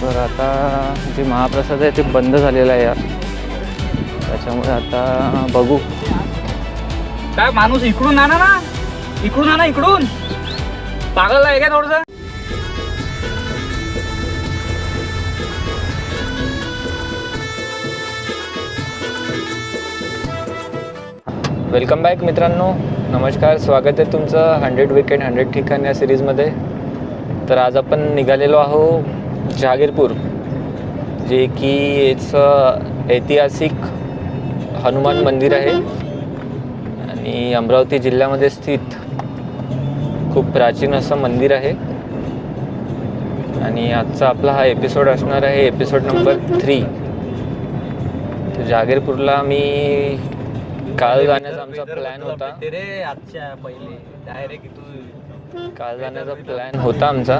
तर आता जे महाप्रसाद आहे ते बंद झालेलं आहे यार, त्याच्यामुळे आता बघू. काय माणूस इकडून आणा ना, इकडून आणा, इकडून पागल आहे का थोडंसं. वेलकम बॅक मित्रांनो, नमस्कार, स्वागत आहे तुमचं 100 विकेट 100 ठिकाण या सिरीजमध्ये. तर आज आपण निघालेलो आहो जहागीरपूर, जे की एक ऐतिहासिक हनुमान मंदिर आहे आणि अमरावती जिल्ह्यामध्ये स्थित खूप प्राचीन असं मंदिर आहे. आणि आजचा आपला हा एपिसोड असणार आहे एपिसोड नंबर 3. तर जहागीरपूरला मी काल जाण्याचा आमचा प्लॅन होता. काल जाण्याचा प्लॅन होता आमचा,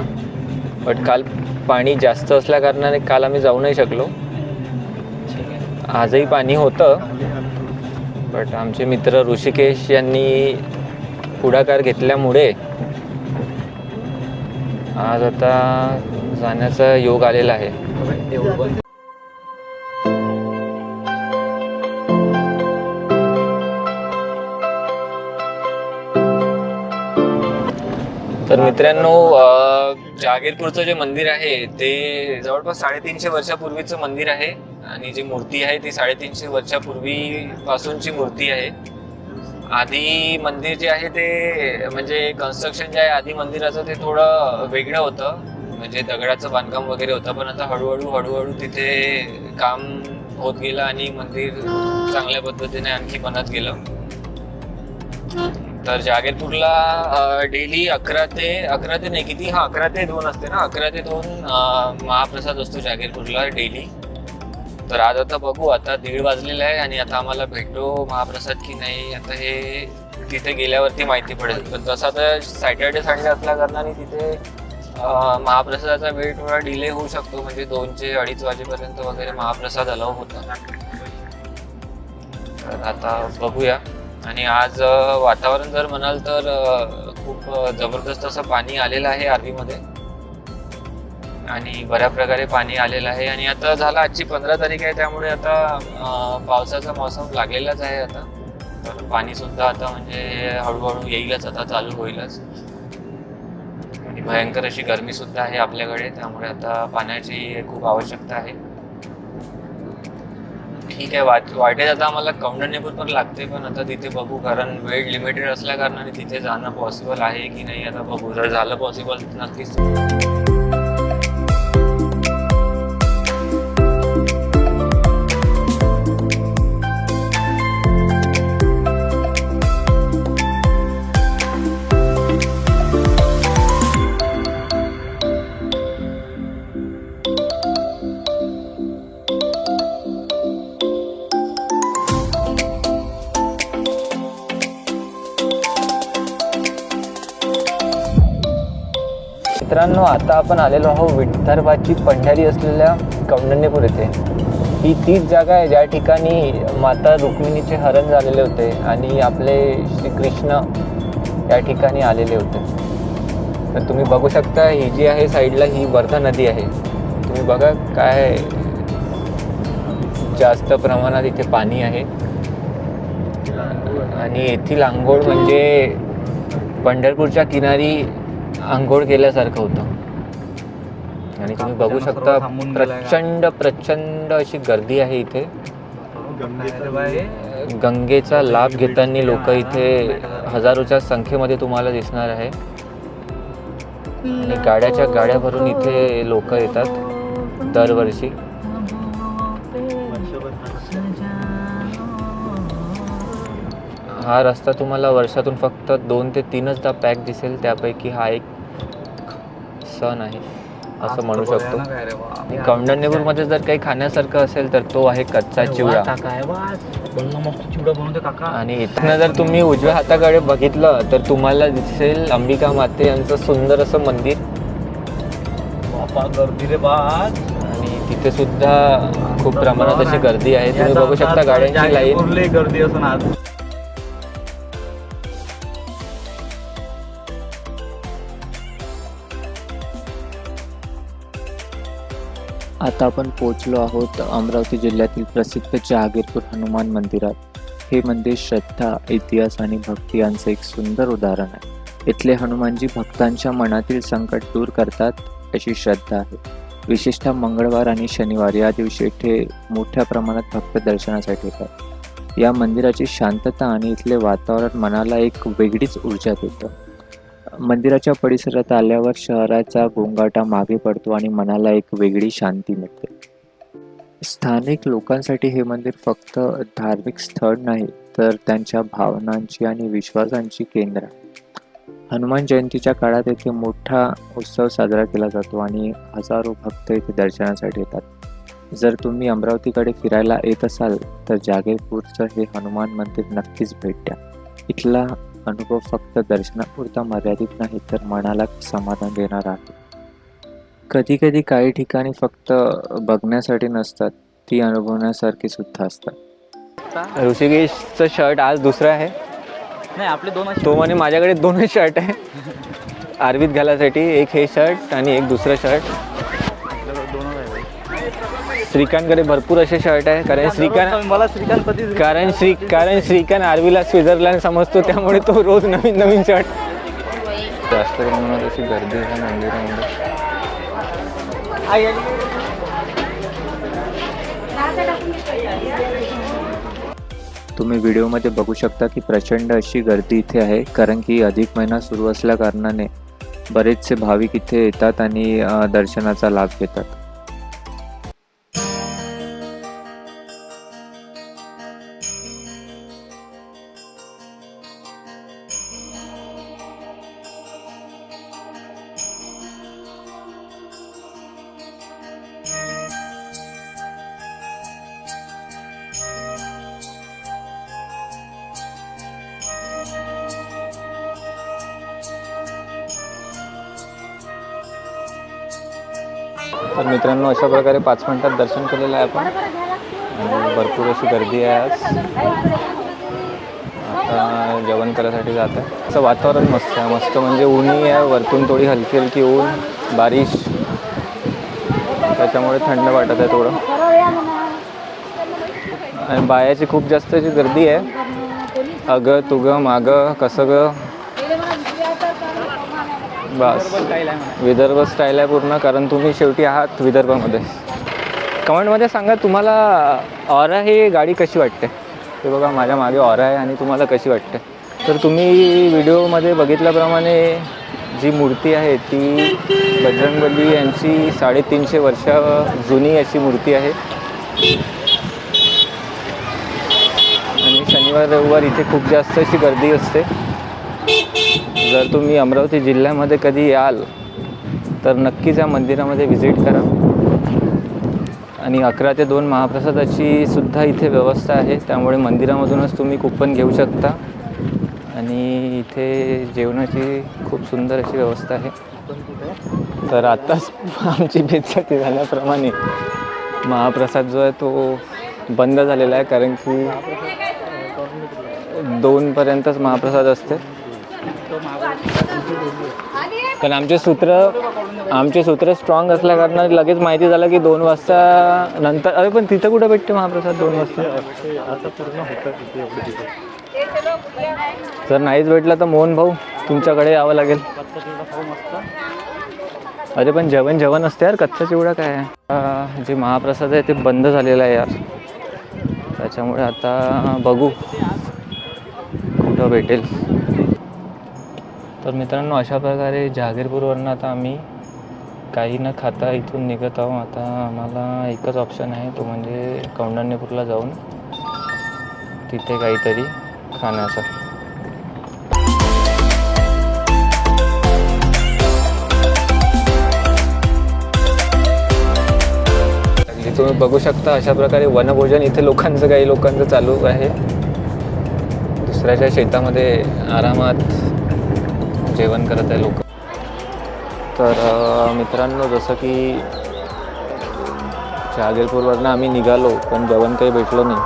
बट काल पाणी जास्त असल्या कारणाने काल आम्ही जाऊ नाही शकलो. आजही पाणी होतं, बट आमचे मित्र ऋषिकेश यांनी पुढाकार घेतल्यामुळे आज आता जाण्याचा योग आलेला आहे. तर मित्रांनो, जहागीरपूरचं जे मंदिर आहे ते जवळपास 350 वर्षापूर्वीचं मंदिर आहे आणि जी मूर्ती आहे ती 350 वर्षापूर्वीपासूनची मूर्ती आहे. आधी मंदिर जे आहे ते म्हणजे कन्स्ट्रक्शन जे आहे आधी मंदिराचं ते थोडं वेगळं होतं, म्हणजे दगडाचं बांधकाम वगैरे होतं. पण आता हळूहळू तिथे काम होत गेलं आणि मंदिर चांगल्या पद्धतीने आणखी बनत गेलं. तर जहागीरपूरला डेली 11 ते नाही किती, 11 ते 2 असते ना, 11 ते 2 महाप्रसाद असतो जहागीरपूरला डेली. तर आज आता बघू, आता 1:30 वाजलेला आहे आणि आता आम्हाला भेटतो महाप्रसाद की नाही आता हे तिथे गेल्यावरती माहिती पडेल. पण तसा तर सॅटर्डे संडे असल्या कारणाने तिथे महाप्रसादाचा वेळ थोडा डिले होऊ शकतो, म्हणजे 2 ते 2:30 वाजेपर्यंत वगैरे महाप्रसाद अलाव होता. तर आता बघूया. आणि आज वातावरण जर म्हणाल तर खूप जबरदस्त असं पाणी आलेलं आहे आर्वीमध्ये आणि बऱ्या प्रकारे पाणी आलेलं आहे. आणि आता झाला आजची 15 तारीख आहे, त्यामुळे आता पावसाचा मौसम लागलेलाच आहे आता. तर पाणी सुद्धा आता म्हणजे हळूहळू येईलच, आता चालू होईलच. आणि भयंकर अशी गरमी सुद्धा आहे आपल्याकडे, त्यामुळे आता पाण्याची खूप आवश्यकता आहे. ठीक आहे, वाटेत आता आम्हाला कौंडण्यपूर पण लागते, पण आता तिथे बघू, कारण वेळ लिमिटेड असल्या कारणाने तिथे जाणं पॉसिबल आहे की नाही आता बघू. जर झालं पॉसिबल नक्कीच. मित्रांनो, आता आपण आलेलो आहोत विदर्भाची पंढरी असलेल्या कौंडण्यपूर येथे. ही तीच जागा आहे ज्या ठिकाणी माता रुक्मिणीचे हरण झालेले होते आणि आपले श्रीकृष्ण या ठिकाणी आलेले होते. तर तुम्ही बघू शकता, ही जी आहे साईडला ही वर्धा नदी आहे. तुम्ही बघा काय जास्त प्रमाणात इथे पाणी आहे आणि येथील आंघोळ म्हणजे पंढरपूरच्या किनारी आंघोळ केल्यासारखं होतं. आणि तुम्ही बघू शकता प्रचंड अशी गर्दी आहे इथे. गंगेचा लाभ घेताना लोक इथे हजारोच्या संख्येमध्ये तुम्हाला दिसणार आहे आणि गाड्याच्या गाड्या भरून इथे लोक येतात दरवर्षी. हा रस्ता तुम्हाला वर्षातून फक्त 2 ते 3दा पॅक दिसेल, त्यापैकी हा एक सण आहे असं म्हणू शकतो. कौंडण्यपूरमध्ये जर काही खाण्यासारखं असेल तर तो आहे कच्चा चिवडा. आणि इथनं जर तुम्ही उजव्या हाताकडे बघितलं तर तुम्हाला दिसेल अंबिका माते यांचं सुंदर असं मंदिर. आणि तिथे सुद्धा खूप प्रमाणात अशी गर्दी आहे. तुम्ही बघू शकता गाड्यांची लाईन. गर्दी असं आज आता आपण पोहोचलो आहोत अमरावती जिल्ह्यातील प्रसिद्ध जहागीरपूर हनुमान मंदिरात. हे मंदिर श्रद्धा, इतिहास आणि भक्ती यांचे एक सुंदर उदाहरण आहे. इथले हनुमानजी भक्तांच्या मनातील संकट दूर करतात अशी श्रद्धा आहे. विशेषतः मंगळवार आणि शनिवार या दिवशी इथे मोठ्या प्रमाणात भक्त दर्शनासाठी येतात. या मंदिराची शांतता आणि इथले वातावरण मनाला एक वेगळीच ऊर्जा देतं. मंदिराच्या परिसरात आल्यावर शहराचा गोंगाटा मागे पडतो आणि मनाला एक वेगळी शांती मिळते. स्थानिक लोकांसाठी हे मंदिर फक्त धार्मिक स्थळ नाही, तर त्यांच्या भावनांची आणि विश्वासांची केंद्र आहे. हनुमान जयंतीच्या काळात येथे मोठा उत्सव साजरा केला जातो आणि हजारो भक्त इथे दर्शनासाठी येतात. जर तुम्ही अमरावतीकडे फिरायला येत असाल तर जहागीरपूरचं हे हनुमान मंदिर नक्कीच भेट द्या. इथला अनुभव फक्त दर्शनापुरता मर्यादित नाही, तर मनाला समाधान देणारा आहे. कधी कधी काही ठिकाणी फक्त बघण्यासाठी नसतात, ती अनुभवण्यासारखी सुद्धा असतात. ऋषिकेशचं शर्ट आज दुसरं आहे. नाही, आपले दोन तो म्हणे माझ्याकडे दोनच शर्ट आहे आरवीत घालायसाठी, एक हे शर्ट आणि एक दुसरं शर्ट. श्रीकांतकडे भरपूर असे शर्ट आहे, कारण मला श्रीकांत कधीच कारण श्रीकांत आरवीला स्वित्झर्लंड समजतो, त्यामुळे तो रोज नवीन नवीन शर्ट. जास्त प्रमाणात अशी गर्दी आहे मंदिरामध्ये. तुम्ही व्हिडिओमध्ये बघू शकता की प्रचंड अशी गर्दी इथे आहे, कारण की अधिक महिना सुरू असल्या कारणाने बरेचसे भाविक इथे येतात आणि दर्शनाचा लाभ घेतात. तर मित्रांनो, अशा प्रकारे 5 मिनिटात दर्शन केलेलं आहे आपण. आणि भरपूर अशी गर्दी आहे आज. आता जेवण करायसाठी जात आहे. असं वातावरण मस्त आहे, मस्त म्हणजे ऊनही आहे, वरतून थोडी हलकी हलकी ऊन, बारिश, त्याच्यामुळे थंड वाटत आहे थोडं. आणि बायाची खूप जास्त अशी गर्दी आहे. अगं तुगं मागं कसं ग, बस विदर्भ स्टाईल आहे पूर्ण, कारण तुम्ही शेवटी आहात विदर्भामध्ये. कमेंटमध्ये सांगा तुम्हाला ऑरा ही गाडी कशी वाटते. ते बघा माझ्या मागे ऑरा आहे आणि तुम्हाला कशी वाटते. तर तुम्ही व्हिडिओमध्ये बघितल्याप्रमाणे जी मूर्ती आहे ती बजरंगबली यांची 350 वर्ष जुनी अशी मूर्ती आहे. आणि शनिवार रविवार इथे खूप जास्त अशी गर्दी असते. जर तुम्ही अमरावती जिल्ह्यामध्ये कधी याल तर नक्कीच या मंदिरामध्ये व्हिजिट करा. आणि 11 ते 2 महाप्रसादाची सुद्धा इथे व्यवस्था आहे, त्यामुळे मंदिरामधूनच तुम्ही कुपन घेऊ शकता. आणि इथे जेवणाची खूप सुंदर अशी व्यवस्था आहे. तर आत्ताच आमची बेइज्जती झाल्याप्रमाणे महाप्रसाद जो आहे तो बंद झालेला आहे, कारण की 2पर्यंतच महाप्रसाद असते. पण आमचे सूत्र स्ट्रॉंग असल्या कारणाने लगेच माहिती झालं की 2 वाजता नंतर. अरे पण तिथं कुठं भेटते महाप्रसाद 2 वाजता. जर नाहीच भेटला तर मोहन भाऊ तुमच्याकडे यावं लागेल. अरे पण जेवण असते यार, कच्चा चिवडा काय आहे. जे महाप्रसाद आहे ते बंद झालेलं आहे यार, त्याच्यामुळे आता बघू कुठं भेटेल. तर मित्रांनो, अशा प्रकारे जहागीरपूरवरनं आता आम्ही काही न खाता इथून निघत आहोत. आता आम्हाला एकच ऑप्शन आहे, तो म्हणजे कौंडण्यपूरला जाऊन तिथे काहीतरी खाण्याचा. तुम्ही बघू शकता अशा प्रकारे वनभोजन इथे काही लोकांचं चालू आहे. दुसऱ्याच्या शेतामध्ये आरामात जेवण करत आहे लोक. तर मित्रांनो, जसं की जहागीरपूरवरनं आम्ही निघालो पण जेवण काही भेटलं नाही.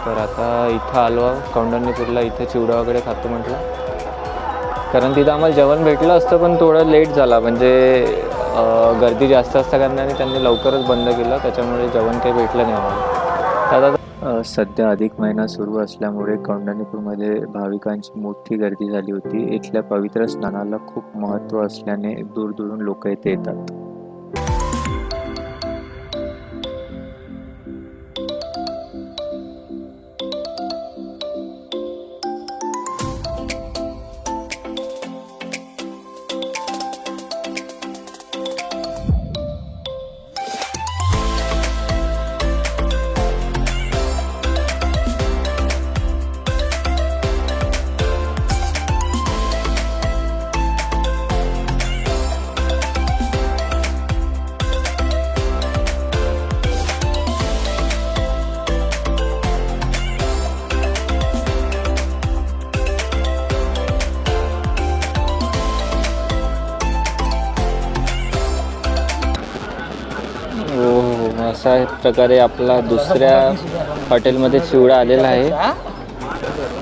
तर आता इथं आलो कौंडण्यपूरला, इथे चिवडा वगैरे खातो म्हटलं, कारण तिथं आम्हाला जेवण भेटलं असतं पण थोडं लेट झाला. म्हणजे गर्दी जास्त असल्या कारणाने त्यांनी लवकरच बंद केलं, त्याच्यामुळे जेवण काही भेटलं नाही आम्हाला. तर आता सध्या अधिक महिना सुरू असल्यामुळे कौंडण्यपूरमध्ये भाविकांची मोठी गर्दी झाली होती. इथल्या पवित्र स्नानाला खूप महत्त्व असल्याने दूरदूरून लोक इथे येतात. अशा प्रकारे आपला दुसऱ्या हॉटेलमध्ये चिवडा आलेला आहे,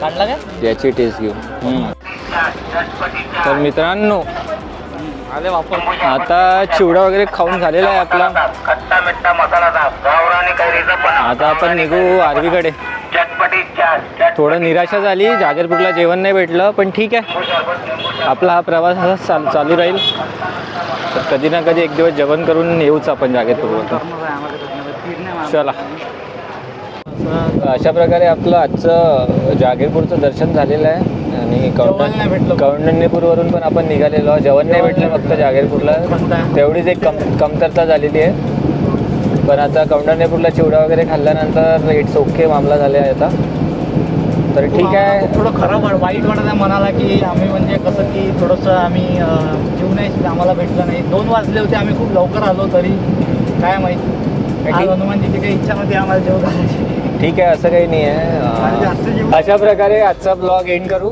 काढला काय? याची टेस्ट घेऊ. तर मित्रांनो, आले वापर. आता चिवडा वगैरे खाऊन झालेला आहे आपला. आता आपण निघू आर्वीकडे. थोडं निराशा झाली, जागरपूरला जेवण नाही भेटलं, पण ठीक आहे, आपला हा प्रवास असा चालू राहील. तर कधी ना कधी एक दिवस जेवण करून येऊच आपण जागरपूरवर. चला, अशा प्रकारे आपलं आजचं जागीरपूरचं दर्शन झालेलं आहे आणि कौंडण्यपूरवरून पण आपण निघालेलो आहोत. जेवण नाही भेटलं फक्त जागीरपूरला, तेवढीच एक कमतरता झालेली आहे. पण आता कौंडण्यपूरला चिवडा वगैरे खाल्ल्यानंतर इट्स ओके मामला झाले आहे आता. तर ठीक आहे. थोडं खराब वाईट वाटत आहे मनाला की आम्ही म्हणजे कसं की थोडंसं आम्ही जीव नाही आम्हाला भेटलं नाही. 2 वाजले होते, आम्ही खूप लवकर आलो, तरी काय माहिती आज हनुमानजीची काही इच्छा नव्हती आम्हाला जेवण करायची. ठीक आहे, असं काही नाही आहे. अशा प्रकारे आजचा ब्लॉग एंड करू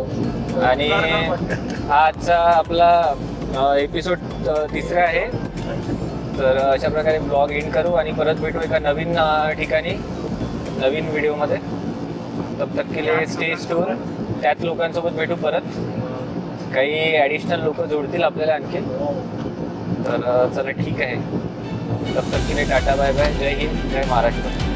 आणि हा आजचा आपला एपिसोड 3रा आहे. तर अशा प्रकारे ब्लॉग एंड करू आणि परत भेटू एका नवीन ठिकाणी नवीन व्हिडिओमध्ये. तब तक के लिए स्टे ट्यून. त्याच लोकांसोबत भेटू परत, काही ॲडिशनल लोक जोडतील आपल्याला आणखी. तर चला ठीक आहे, तब तक के लिए टाटा बाय बाय. जय हिंद, जय महाराष्ट्र.